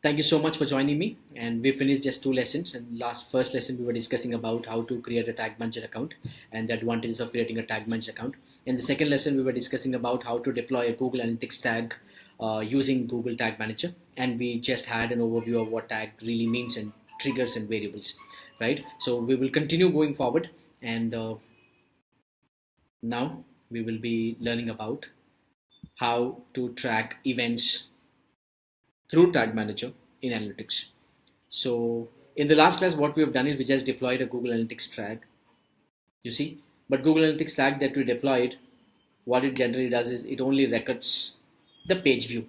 Thank you so much for joining me. And we finished just 2 lessons. And first lesson we were discussing about how to create a tag manager account and the advantages of creating a tag manager account. In the second lesson we were discussing about how to deploy a Google Analytics tag using Google Tag Manager. And we just had an overview of what tag really means and triggers and variables, right? So we will continue going forward, and now we will be learning about how to track events through Tag Manager in Analytics. So in the last class, what we have done is we just deployed a Google Analytics tag, you see, but Google Analytics tag that we deployed, what it generally does is it only records the page view.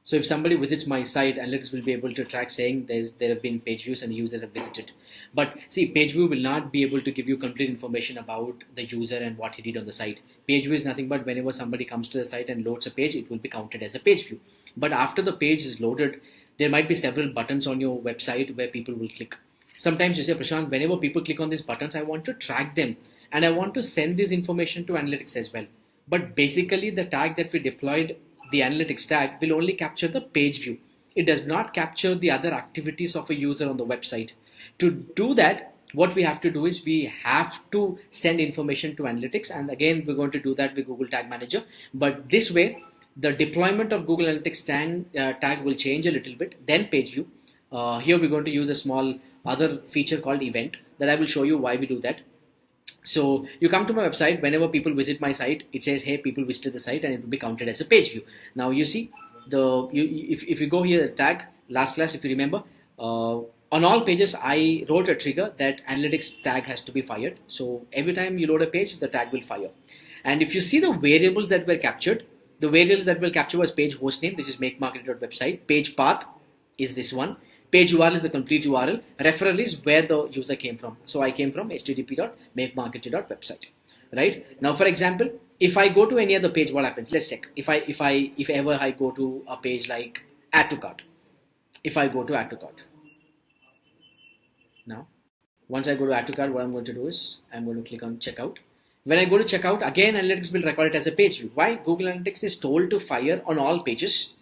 So if somebody visits my site, Analytics will be able to track saying there have been page views and the user have visited. But see, page view will not be able to give you complete information about the user and what he did on the site. Page view is nothing but whenever somebody comes to the site and loads a page, it will be counted as a page view. But after the page is loaded, there might be several buttons on your website where people will click. Sometimes you say, Prashant, whenever people click on these buttons, I want to track them and I want to send this information to Analytics as well. But basically the tag that we deployed, the Analytics tag, will only capture the page view. It does not capture the other activities of a user on the website. To do that, what we have to do is we have to send information to Analytics, and again we're going to do that with Google Tag Manager. But this way, the deployment of Google Analytics tag will change a little bit. Then page view. Here we're going to use a small other feature called event that I will show you why we do that. So you come to my website, whenever people visit my site, it says, hey, people visited the site, and it will be counted as a page view. Now you see, if you go here, tag, last class, if you remember, on all pages, I wrote a trigger that Analytics tag has to be fired. So every time you load a page, the tag will fire. And if you see the variables that were captured, the variables that will capture was page hostname, which is makemarketing.website, page path is this one, page URL is the complete URL, referral is where the user came from. So I came from http.makemarketing.website, right? Now, for example, if I go to any other page, what happens? Let's check. If ever I go to a page like add to cart, if I go to add to cart, now, once I go to add to cart, what I'm going to do is I'm going to click on checkout. When I go to checkout, again, Analytics will record it as a page view. Why? Google Analytics is told to fire on all pages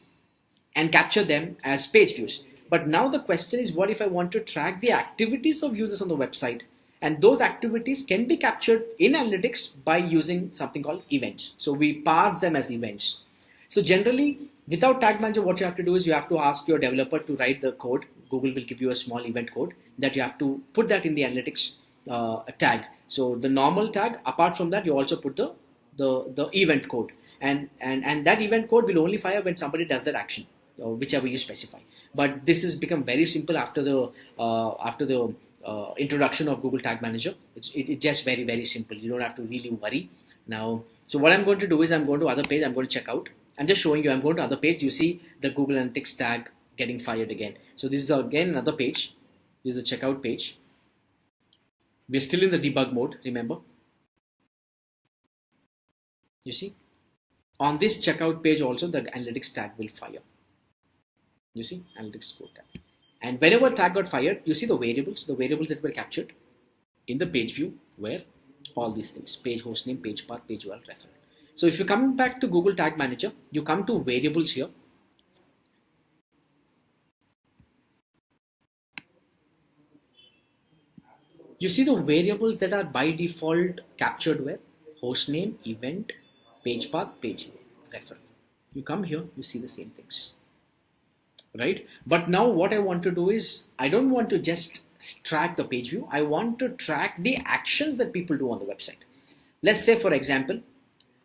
and capture them as page views. But now the question is, what if I want to track the activities of users on the website? And those activities can be captured in Analytics by using something called events. So we pass them as events. So generally, without Tag Manager, what you have to do is you have to ask your developer to write the code. Google will give you a small event code that you have to put that in the Analytics tag. So the normal tag, apart from that, you also put the event code. And that event code will only fire when somebody does that action, whichever you specify. But this has become very simple after the introduction of Google Tag Manager. It's just very, very simple. You don't have to really worry now. So what I'm going to do is I'm going to other page. I'm going to check out. I'm just showing you. I'm going to other page. You see the Google Analytics tag getting fired again. So this is again another page. This is the checkout page. We're still in the debug mode, remember. You see, on this checkout page also the Analytics tag will fire. You see, Analytics code tag. And whenever tag got fired, you see the variables that were captured in the page view were all these things: page hostname, page path, page URL, referral. So if you come back to Google Tag Manager, you come to variables here. You see the variables that are by default captured were hostname, event, page path, page referral. You come here, you see the same things, right? But now what I want to do is I don't want to just track the page view. I want to track the actions that people do on the website. Let's say, for example,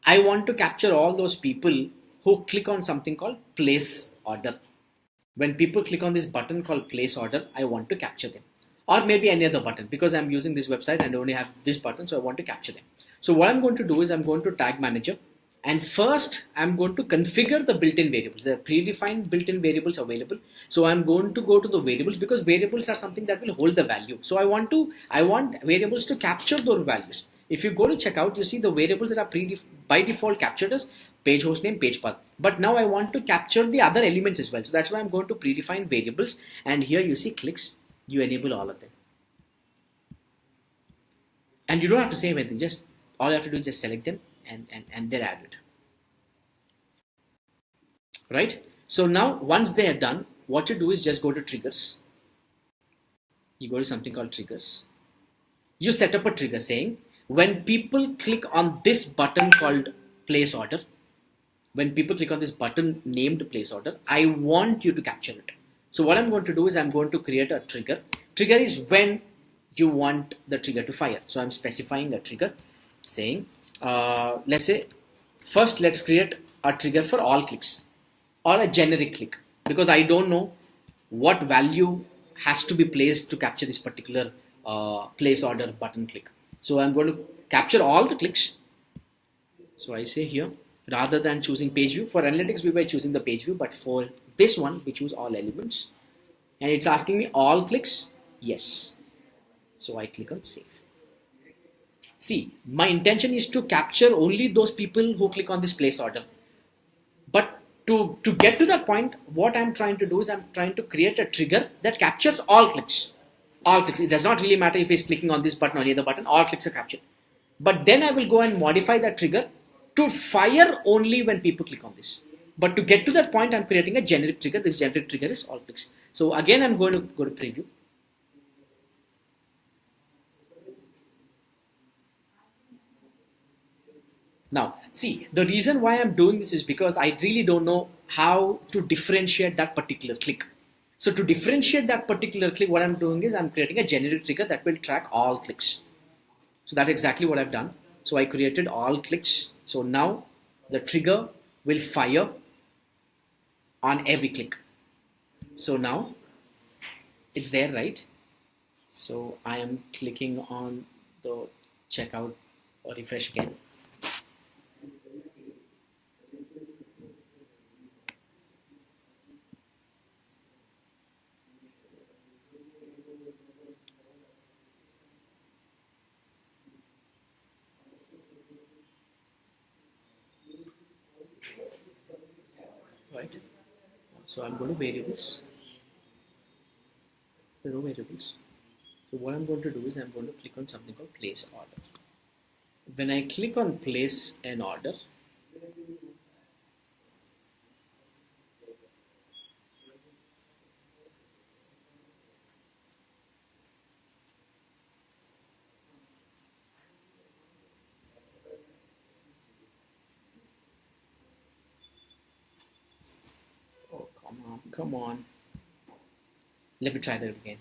I want to capture all those people who click on something called place order. When people click on this button called place order, I want to capture them. Or maybe any other button, because I'm using this website and I only have this button, so I want to capture them. So what I'm going to do is I'm going to Tag Manager, and first I'm going to configure the built-in variables. There are predefined built-in variables available. So I'm going to go to the variables, because variables are something that will hold the value. So I want variables to capture those values. If you go to checkout, you see the variables that are by default captured as page hostname, page path. But now I want to capture the other elements as well. So that's why I'm going to predefine variables. And here you see clicks. You enable all of them. And you don't have to say anything. Just all you have to do is just select them and they're added. Right? So now once they are done, what you do is just go to triggers. You go to something called triggers. You set up a trigger saying, when people click on this button called place order, when people click on this button named place order, I want you to capture it. So what I'm going to do is I'm going to create a trigger. Trigger is when you want the trigger to fire. So I'm specifying a trigger saying, let's say, first let's create a trigger for all clicks or a generic click, because I don't know what value has to be placed to capture this particular place order button click. So I'm going to capture all the clicks. So I say here, rather than choosing page view, for analytics we were choosing the page view, but for this one we choose all elements, and it's asking me all clicks, yes. So I click on save. See, my intention is to capture only those people who click on this place order, but to get to that point, what I'm trying to do is I'm trying to create a trigger that captures all clicks. All clicks. It does not really matter if he's clicking on this button or any other button, all clicks are captured. But then I will go and modify that trigger to fire only when people click on this. But to get to that point, I'm creating a generic trigger. This generic trigger is all clicks. So again, I'm going to go to preview. Now, see, the reason why I'm doing this is because I really don't know how to differentiate that particular click. So to differentiate that particular click, what I'm doing is I'm creating a generic trigger that will track all clicks. So that's exactly what I've done. So I created all clicks. So now the trigger will fire on every click. So now it's there, right? So I am clicking on the checkout or refresh again. Right. So I'm going to variables. The row variables. So what I'm going to do is I'm going to click on something called place order. When I click on place an order, oh come on. Let me try that again.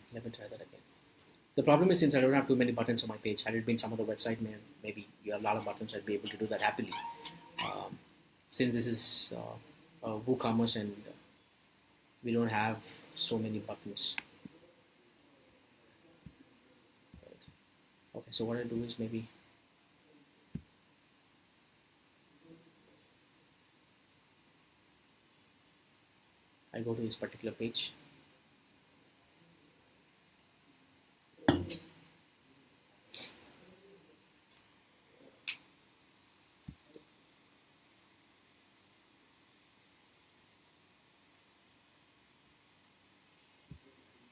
The problem is, since I don't have too many buttons on my page, had it been some other website, maybe you have a lot of buttons, I'd be able to do that happily. Since this is WooCommerce and we don't have so many buttons. Right. Okay, so what I do is maybe I go to this particular page.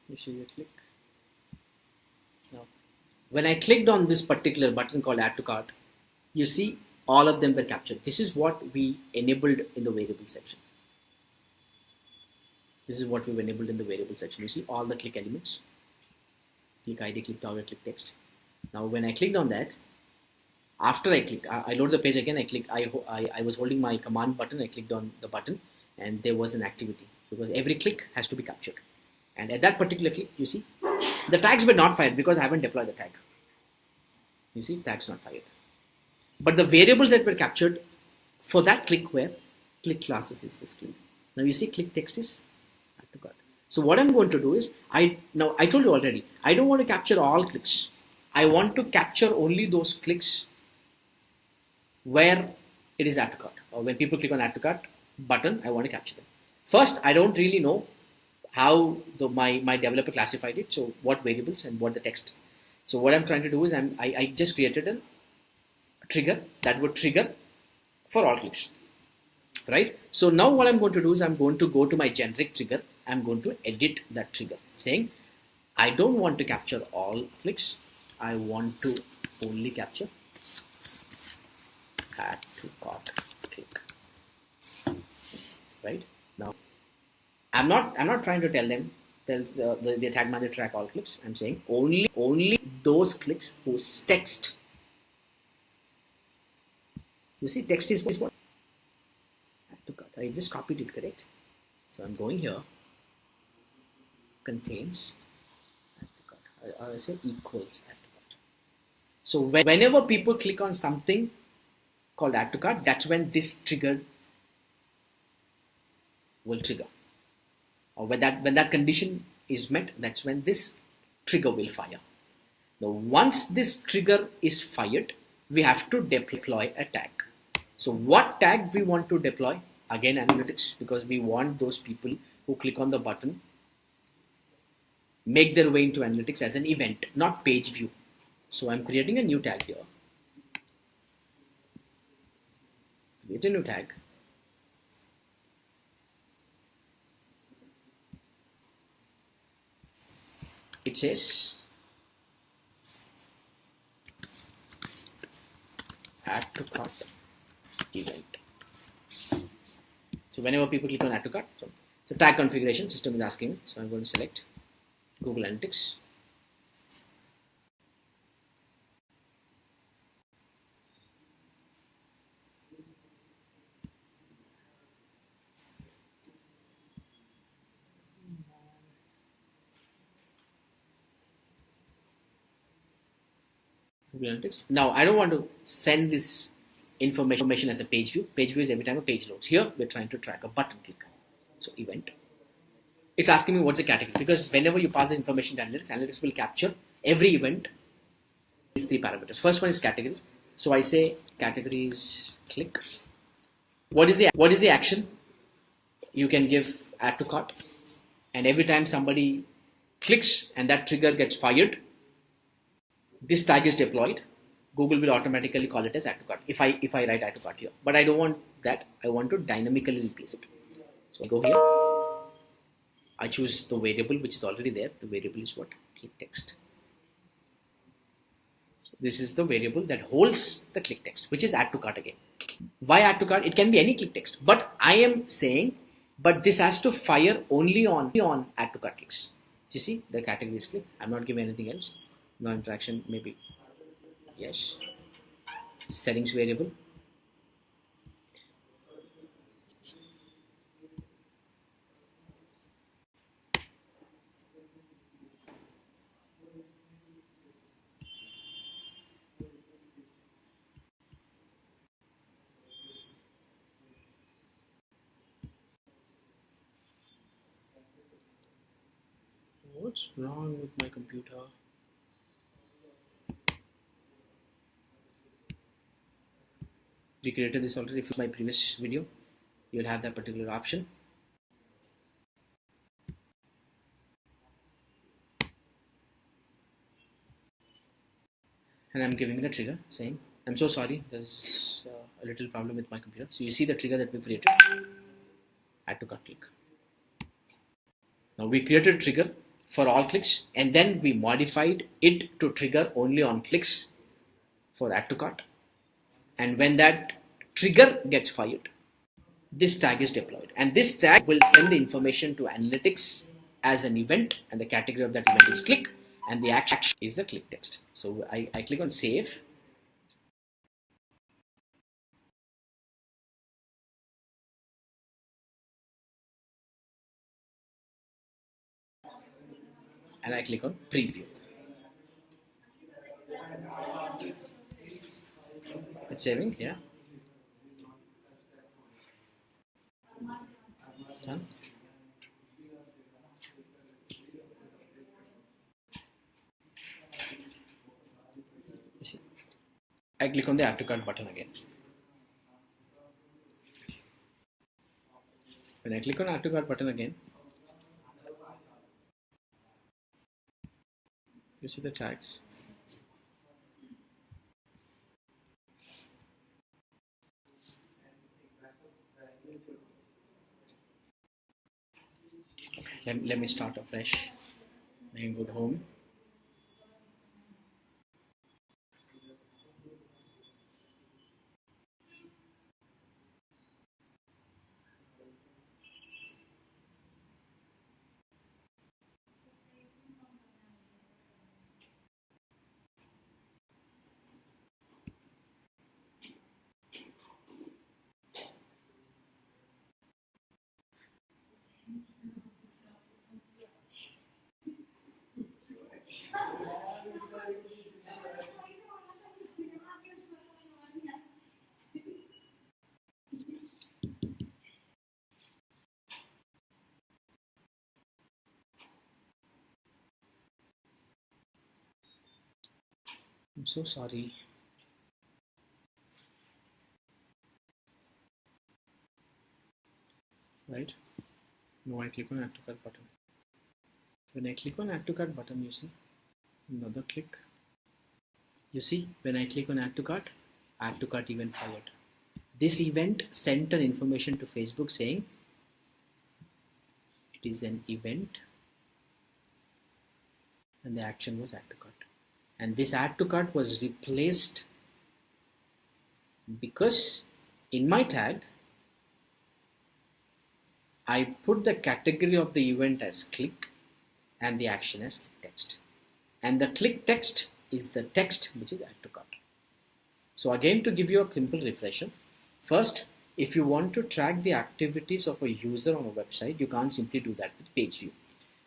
You see the click. Now, when I clicked on this particular button called add to cart, you see all of them were captured. This is what we enabled in the variable section. This is what we've enabled in the variable section. You see all the click elements. Click ID, click target, click text. Now when I clicked on that, after I click, I load the page again, I was holding my command button, I clicked on the button and there was an activity because every click has to be captured. And at that particular click, you see, the tags were not fired because I haven't deployed the tag. You see, tags not fired. But the variables that were captured for that click were click classes is this click. Now you see click text is add to cart. So what I'm going to do is, I told you already, I don't want to capture all clicks. I want to capture only those clicks where it is add to cart, or when people click on add to cart button, I want to capture them. First, I don't really know how my developer classified it, so what variables and what the text. So what I'm trying to do is I just created a trigger that would trigger for all clicks, right? So now what I'm going to do is I'm going to go to my generic trigger. I'm going to edit that trigger saying I don't want to capture all clicks. I want to only capture add to cart click, right? Now I'm not trying to tell them the tag manager track all clicks. I'm saying only those clicks whose text. You see, text is what I have to cut. I just copied it, correct? So I'm going here. Contains. I have to cut. I say equals. I have to cut. So whenever people click on something called add to cart, that's when this trigger will trigger. Or when that condition is met, that's when this trigger will fire. Now, once this trigger is fired, we have to deploy a tag. So what tag we want to deploy? Again, analytics, because we want those people who click on the button make their way into analytics as an event, not page view. So I'm creating a new tag here. Create a new tag. It says add to cart event. So whenever people click on add to cart, so tag configuration system is asking me. So I'm going to select Google Analytics. Google Analytics. Now I don't want to send this information as a page view. Page view is every time a page loads. Here we're trying to track a button click. So event. It's asking me what's the category, because whenever you pass the information to analytics, analytics will capture every event. These three parameters. First one is category. So I say categories click. What is the action? You can give add to cart, and every time somebody clicks and that trigger gets fired, this tag is deployed. Google will automatically call it as add to cart if I write add to cart here. But I don't want that. I want to dynamically replace it. So I go here. I choose the variable which is already there. The variable is what? Click text. So this is the variable that holds the click text, which is add to cart again. Why add to cart? It can be any click text, but I am saying, but this has to fire only on add to cart clicks. You see, the category is click. I'm not giving anything else. No interaction, maybe. Yes. Settings variable. What's wrong with my computer? We created this already. If you my previous video, you will have that particular option. And I'm giving it a trigger saying, I'm so sorry, there's a little problem with my computer. So you see the trigger that we created, add to cart click. Now we created a trigger for all clicks, and then we modified it to trigger only on clicks for add to cart. And when that trigger gets fired, this tag is deployed, and this tag will send the information to analytics as an event, and the category of that event is click, and the action is the click text. So I click on save. And I click on preview. It's saving, yeah. Done. You see, I click on the add to cart button again. When I click on add to cart button again, you see the tags. Let me start afresh. I can go to home. I'm so sorry. Right? Now I click on add to cart button. When I click on add to cart button, you see another click. You see, when I click on add to cart event fired. This event sent an information to Facebook saying it is an event and the action was add to cart. And this add to cart was replaced because in my tag, I put the category of the event as click and the action as click text. And the click text is the text which is add to cart. So again, to give you a simple refresher, first, if you want to track the activities of a user on a website, you can't simply do that with page view.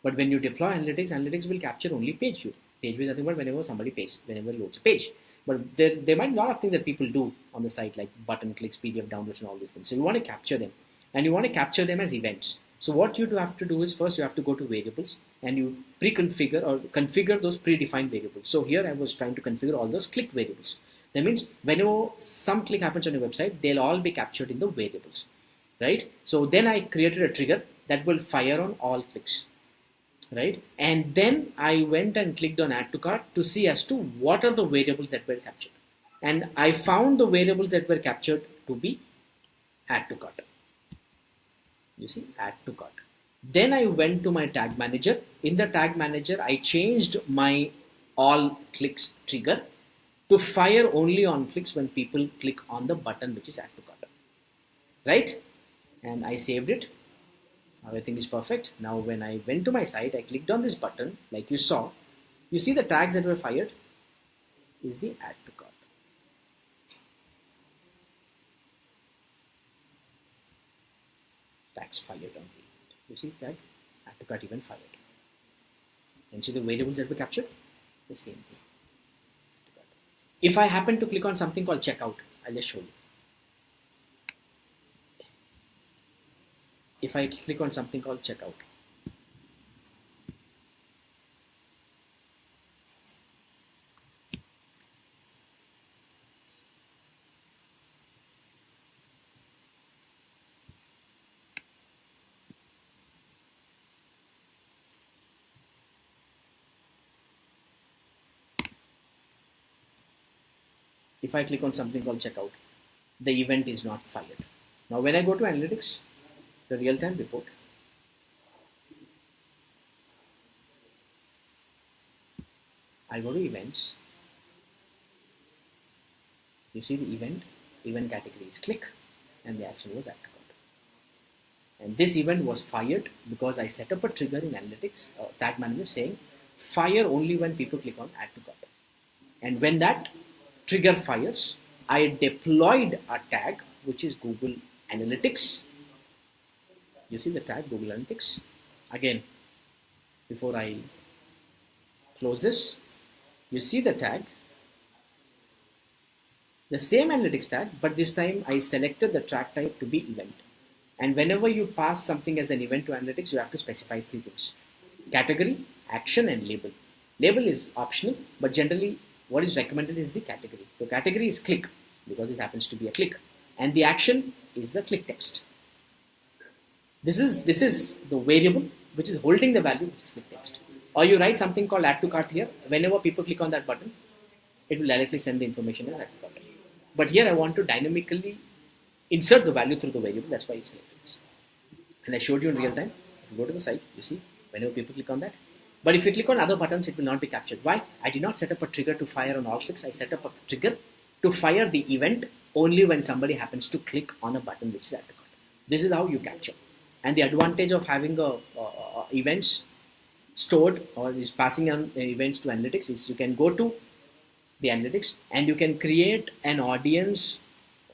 But when you deploy analytics, analytics will capture only page view. Page view is nothing but whenever loads a page. But there might be a lot of things that people do on the site, like button clicks, PDF downloads, and all these things. So you want to capture them, and you want to capture them as events. So what you have to do is, first you have to go to variables and you pre-configure or configure those predefined variables. So here I was trying to configure all those click variables. That means whenever some click happens on your website, they'll all be captured in the variables, right? So then I created a trigger that will fire on all clicks, right? And then I went and clicked on add to cart to see as to what are the variables that were captured. And I found the variables that were captured to be add to cart. You see, add to cart. Then I went to my tag manager. In the tag manager, I changed my all clicks trigger to fire only on clicks when people click on the button which is add to cart, right? And I saved it. Everything is perfect. Now when I went to my site, I clicked on this button like you saw. You see the tags that were fired is the add to cart. Tags fired on the event. You see tag add to cart event fired. And see the variables that were captured? The same thing. If I happen to click on something called checkout, I'll just show you. If I click on something called checkout, if I click on something called checkout, the event is not fired. Now when I go to analytics, the real-time report, I go to events. You see the event category is click, and the action was add to cart. And this event was fired because I set up a trigger in analytics, tag manager saying fire only when people click on add to cart. And when that trigger fires, I deployed a tag which is Google Analytics. You see the tag Google Analytics. Again, before I close this, you see the tag, the same analytics tag, but this time I selected the tag type to be event. And whenever you pass something as an event to analytics, you have to specify three things: category, action, and label. Label is optional, but generally what is recommended is the category. So category is click because it happens to be a click, and the action is the click text. This is the variable which is holding the value, which is click text. Or you write something called add to cart here. Whenever people click on that button, it will directly send the information as add to cart. But here I want to dynamically insert the value through the variable. That's why I selected this. And I showed you in real time. If you go to the site, you see whenever people click on that. But if you click on other buttons, it will not be captured. Why? I did not set up a trigger to fire on all clicks. I set up a trigger to fire the event only when somebody happens to click on a button which is add to cart. This is how you capture. And the advantage of having events stored or is passing on events to analytics is you can go to the analytics and you can create an audience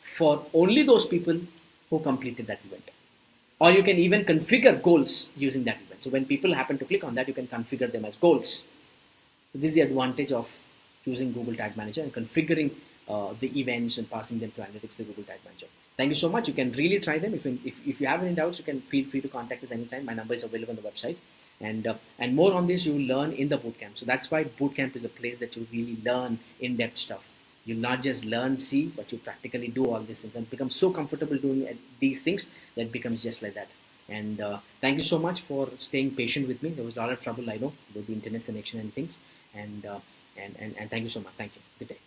for only those people who completed that event. Or you can even configure goals using that event. So when people happen to click on that, you can configure them as goals. So this is the advantage of using Google Tag Manager and configuring the events and passing them to analytics, the Google Tag Manager. Thank you so much. You can really try them. If you have any doubts, you can feel free to contact us anytime. My number is available on the website. And more on this you will learn in the bootcamp. So that's why bootcamp is a place that you really learn in-depth stuff. You'll not just learn C, but you practically do all these things and become so comfortable doing these things that becomes just like that. And thank you so much for staying patient with me. There was a lot of trouble, I know, with the internet connection and things. And thank you so much. Thank you. Good day.